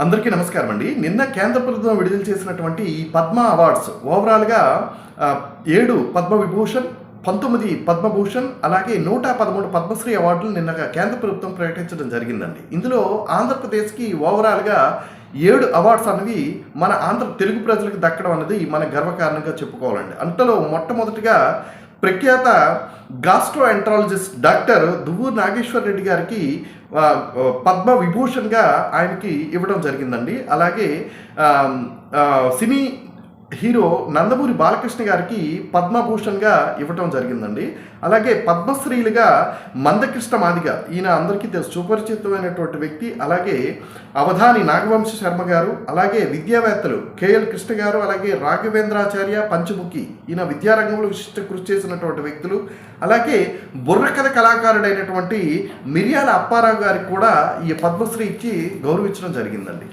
అందరికీ నమస్కారం అండి. నిన్న కేంద్ర ప్రభుత్వం విడుదల చేసినటువంటి ఈ పద్మ అవార్డ్స్ ఓవరాల్‌గా 7 పద్మవిభూషణ్, 19 పద్మభూషణ్, అలాగే 113 పద్మశ్రీ అవార్డులు నిన్న కేంద్ర ప్రభుత్వం ప్రకటించడం జరిగిందండి. ఇందులో ఆంధ్రప్రదేశ్‌కి ఓవరాల్‌గా 7 అవార్డ్స్ అనేవి మన తెలుగు ప్రజలకు దక్కడం అనేది మన గర్వకారణంగా చెప్పుకోవాలండి. అంతలో మొట్టమొదటిగా ప్రఖ్యాత గాస్ట్రోఎంట్రాలజిస్ట్ డాక్టర్ దువ్వూరు నాగేశ్వర రెడ్డి గారికి పద్మ విభూషణ్గా ఆయనకి ఇవ్వడం జరిగిందండి. అలాగే సినీ హీరో నందమూరి బాలకృష్ణ గారికి పద్మభూషణ్గా ఇవ్వటం జరిగిందండి. అలాగే పద్మశ్రీలుగా మందకృష్ణ మాదిగ, ఈయన అందరికీ సుపరిచితమైనటువంటి వ్యక్తి. అలాగే అవధాని నాగవంశ శర్మ గారు, అలాగే విద్యావేత్తలు కేఎల్ కృష్ణ గారు, అలాగే రాఘవేంద్రాచార్య పంచముఖి, ఈయన విద్యారంగంలో విశిష్ట కృషి చేసినటువంటి వ్యక్తులు. అలాగే బుర్రకథ కళాకారుడైనటువంటి మిర్యాల అప్పారావు గారికి కూడా ఈ పద్మశ్రీ ఇచ్చి గౌరవించడం జరిగిందండి.